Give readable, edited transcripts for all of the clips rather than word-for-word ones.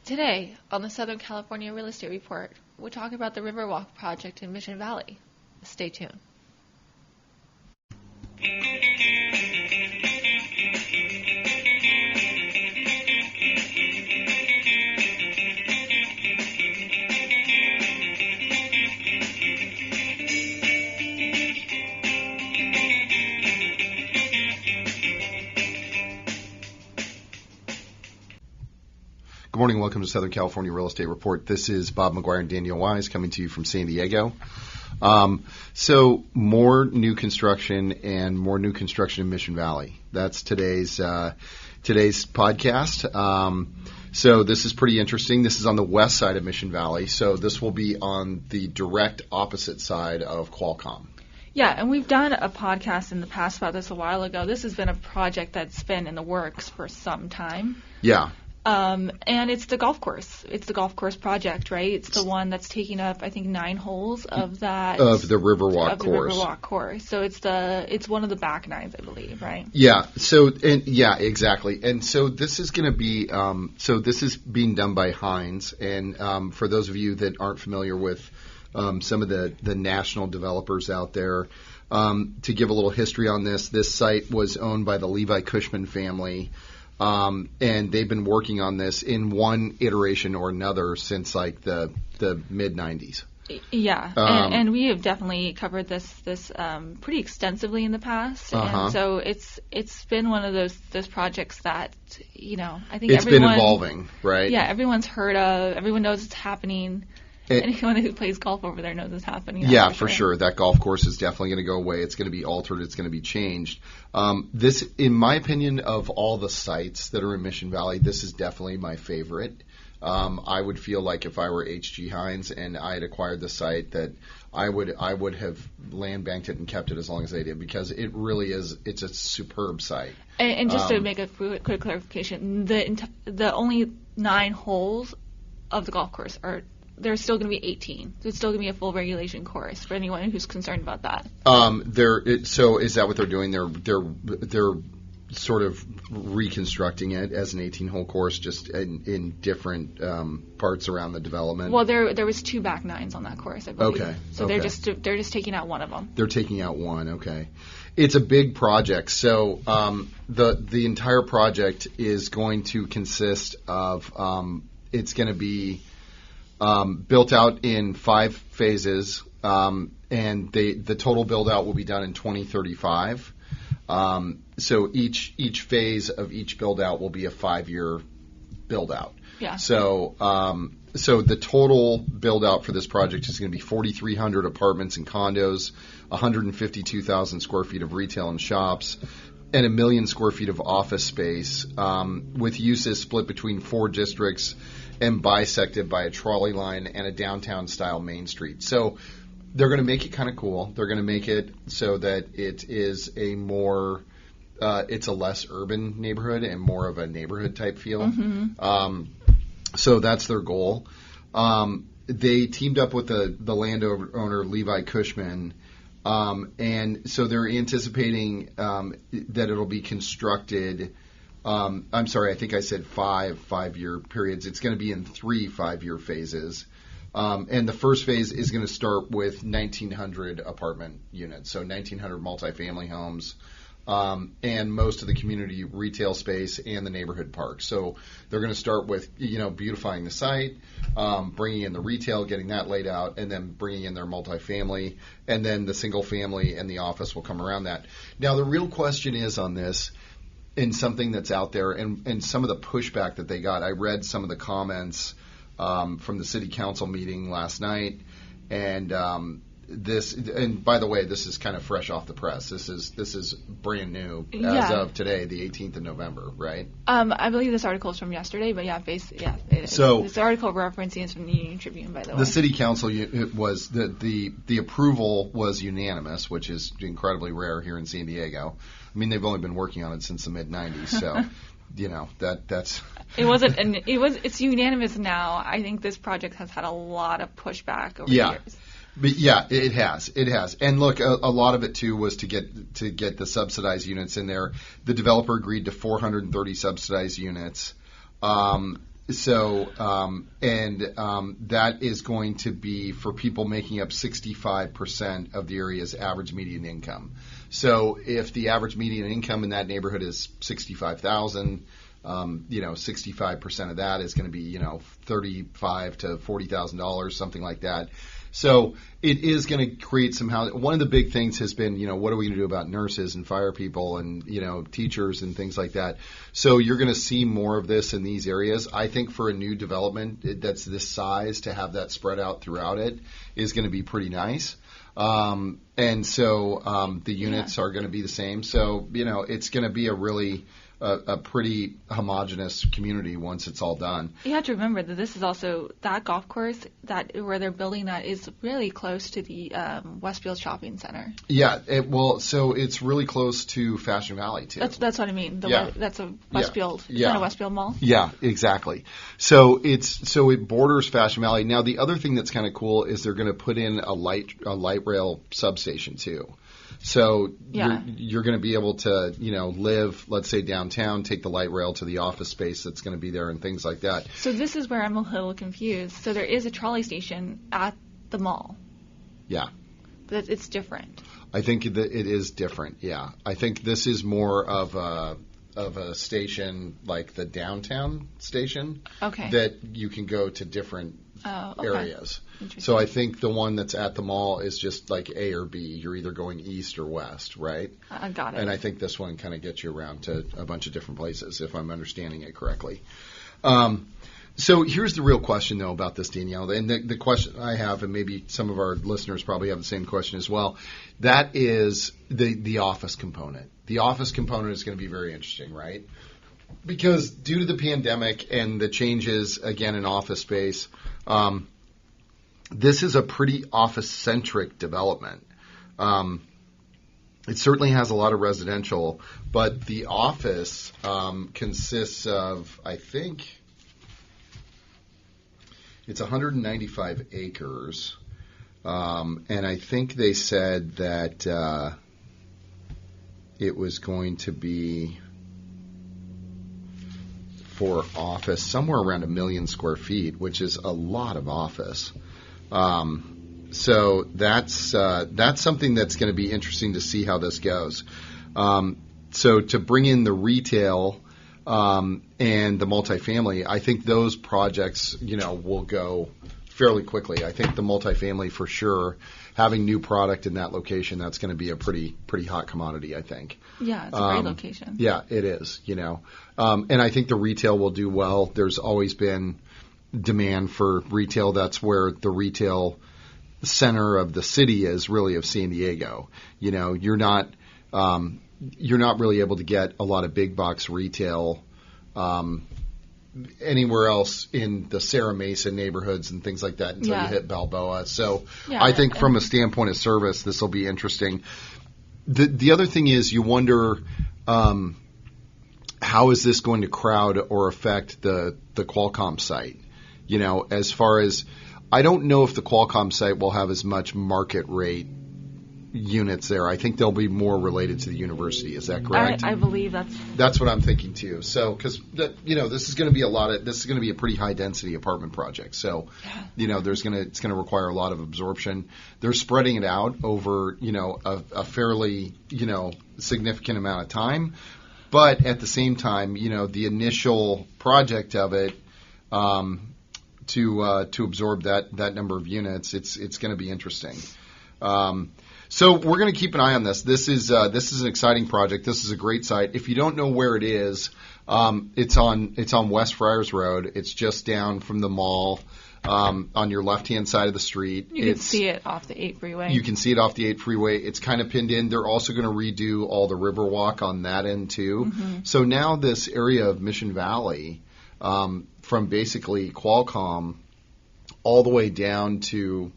Today, on the Southern California Real Estate Report, we'll talk about the Riverwalk project in Mission Valley. Stay tuned. Good morning. Welcome to Southern California Real Estate Report. This is Bob McGuire and Danielle Wise coming to you from San Diego. So more new construction and more new construction in Mission Valley. That's today's podcast. So this is pretty interesting. This is on the west side of Mission Valley. So this will be on the direct opposite side of Qualcomm. Yeah, and we've done a podcast in the past about this a while ago. This has been a project that's been in the works for some time. Yeah. And it's the golf course. It's the golf course project, right? It's the one that's taking up, I think, 9 holes of that. Of the Riverwalk course. The Riverwalk course. So it's one of the back 9s, I believe, right? Yeah. So, exactly. And so this is going to be, this is being done by Hines. And for those of you that aren't familiar with some of the national developers out there, to give a little history on this site was owned by the Levi Cushman family. And they've been working on this in one iteration or another since like the mid-90s. Yeah, and we have definitely covered this pretty extensively in the past, and so it's been one of those projects that I think it's been evolving, right? Yeah, everyone's heard of, everyone knows it's happening. Anyone who plays golf over there knows it's happening. Yeah, for sure. That golf course is definitely going to go away. It's going to be altered. It's going to be changed. This, in my opinion, of all the sites that are in Mission Valley, this is definitely my favorite. I would feel like if I were H.G. Hines and I had acquired the site that I would have land banked it and kept it as long as they did, because it really is. It's a superb site. And just to make a quick clarification, the only 9 holes of the golf course are. There's still going to be 18. So it's still going to be a full regulation course for anyone who's concerned about that. So is that what they're doing? They're sort of reconstructing it as an 18-hole course, just in different parts around the development. Well, there was 2 back 9s on that course, I believe. Okay. So they're just taking out one of them. They're taking out one. Okay. It's a big project. So the entire project is going to consist of it's going to be built out in 5 phases, and the total build out will be done in 2035. So each phase of each build out will be a 5-year build out. Yeah. So the total build out for this project is going to be 4,300 apartments and condos, 152,000 square feet of retail and shops, and 1 million square feet of office space, with uses split between 4 districts and bisected by a trolley line and a downtown-style main street. So they're going to make it kind of cool. They're going to make it so that it is it's a less urban neighborhood and more of a neighborhood-type feel. Mm-hmm. So that's their goal. They teamed up with the landowner, Levi Cushman, and so they're anticipating that it'll be constructed. I'm sorry, I think I said 5-year periods. It's going to be in 3 5-year phases. And the first phase is going to start with 1,900 apartment units, so 1,900 multifamily homes, and most of the community retail space and the neighborhood park. So they're going to start with, beautifying the site, bringing in the retail, getting that laid out, and then bringing in their multifamily, and then the single family and the office will come around that. Now, the real question is on this, and something that's out there, and some of the pushback that they got. I read some of the comments from the city council meeting last night, and and by the way, this is kind of fresh off the press. This is brand new as of today, the 18th of November, right? I believe this article is from yesterday, but So this article referencing is from the Union Tribune, by the way. The city council was the approval was unanimous, which is incredibly rare here in San Diego. I mean, they've only been working on it since the mid-'90s, so that's. It's unanimous now. I think this project has had a lot of pushback over the years. But yeah, it has. And look, a lot of it too was to get the subsidized units in there. The developer agreed to 430 subsidized units. That is going to be for people making up 65% of the area's average median income. So if the average median income in that neighborhood is $65,000, 65% of that is going to be, $35,000 to $40,000, something like that. So it is going to create some housing. One of the big things has been, what are we going to do about nurses and fire people and, teachers and things like that. So you're going to see more of this in these areas. I think for a new development that's this size, to have that spread out throughout it is going to be pretty nice. The units are going to be the same. So, it's going to be a pretty homogenous community once it's all done. You have to remember that this is also that golf course where they're building that is really close to the Westfield Shopping Center. Yeah, so it's really close to Fashion Valley too. That's what I mean. That's a Westfield. Yeah. Not a Westfield Mall. Yeah, exactly. So it borders Fashion Valley. Now the other thing that's kind of cool is they're going to put in a light rail substation too. So you're going to be able to, live, let's say, downtown, take the light rail to the office space that's going to be there and things like that. So this is where I'm a little confused. So there is a trolley station at the mall. Yeah. But it's different. I think that it is different, yeah. I think this is more of a station like the downtown station. Okay. That you can go to different areas. So I think the one that's at the mall is just like A or B. You're either going east or west, right? I got it. And I think this one kind of gets you around to a bunch of different places, if I'm understanding it correctly. So here's the real question, though, about this, Danielle. And the question I have, and maybe some of our listeners probably have the same question as well, that is the office component. The office component is going to be very interesting, right? Because due to the pandemic and the changes, again, in office space, this is a pretty office-centric development. It certainly has a lot of residential, but the office consists of, I think, it's 195 acres, and I think they said that it was going to be for office somewhere around 1 million square feet, which is a lot of office. So that's something that's going to be interesting to see how this goes. So to bring in the retail and the multifamily, I think those projects, will go fairly quickly. I think the multifamily for sure, having new product in that location, that's going to be a pretty hot commodity, I think. Yeah, it's a great location. Yeah, it is, and I think the retail will do well. There's always been demand for retail. That's where the retail center of the city is, really, of San Diego. You're not really able to get a lot of big box retail anywhere else in the Sarah Mason neighborhoods and things like that until you hit Balboa. So I think from a standpoint of service, this will be interesting. The other thing is you wonder how is this going to crowd or affect the Qualcomm site? As far as I don't know if the Qualcomm site will have as much market rate units there. I think they'll be more related to the university. Is that correct? I believe that's what I'm thinking too. So because this is going to be this is going to be a pretty high density apartment project. So it's going to require a lot of absorption. They're spreading it out over a fairly significant amount of time, but at the same time the initial project of it. To absorb that number of units, it's going to be interesting. So we're going to keep an eye on this. This is an exciting project. This is a great site. If you don't know where it is, it's on West Friars Road. It's just down from the mall on your left-hand side of the street. You can see it off the 8 freeway. You can see it off the 8 freeway. It's kind of pinned in. They're also going to redo all the Riverwalk on that end too. Mm-hmm. So now this area of Mission Valley. From basically Qualcomm all the way down to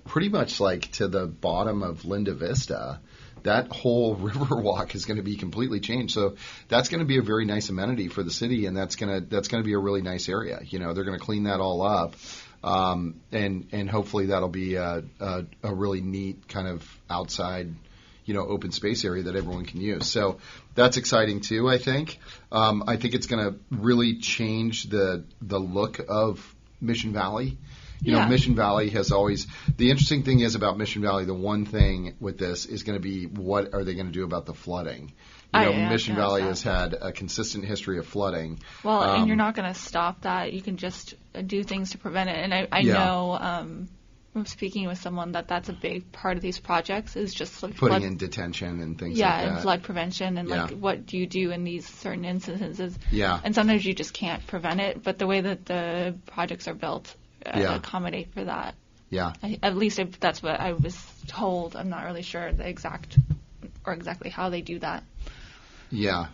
pretty much like to the bottom of Linda Vista, that whole Riverwalk is going to be completely changed. So that's going to be a very nice amenity for the city, and that's going to be a really nice area. They're going to clean that all up, and hopefully that'll be a really neat kind of outside, open space area that everyone can use. So that's exciting too, I think. I think it's going to really change the look of Mission Valley. Mission Valley has always – the interesting thing is about Mission Valley, the one thing with this is going to be what are they going to do about the flooding. Mission Valley has had a consistent history of flooding. Well, and you're not going to stop that. You can just do things to prevent it. And I know from speaking with someone that's a big part of these projects is just like putting in detention and things like that. Yeah, and flood prevention and like what do you do in these certain instances. Yeah. And sometimes you just can't prevent it, but the way that the projects are built accommodate for that. Yeah. At least if that's what I was told. I'm not really sure exactly how they do that. Yeah.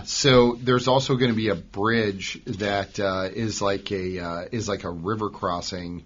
So there's also going to be a bridge that is like a river crossing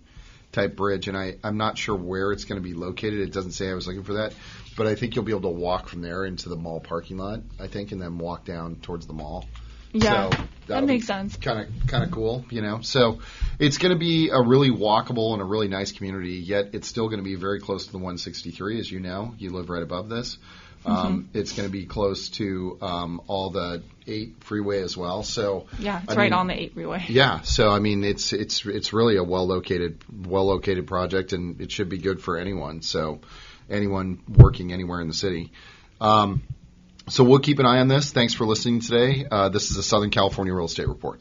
type bridge, and I'm not sure where it's going to be located. It doesn't say. I was looking for that, but I think you'll be able to walk from there into the mall parking lot, I think, and then walk down towards the mall. Yeah, so that makes sense. Kind of cool, So it's going to be a really walkable and a really nice community. Yet it's still going to be very close to the 163, as you know. You live right above this. It's going to be close to all the 8 freeway as well. So yeah, it's right on the 8 freeway. Yeah, so it's really a well located project, and it should be good for anyone. So anyone working anywhere in the city. So we'll keep an eye on this. Thanks for listening today. This is a Southern California Real Estate Report.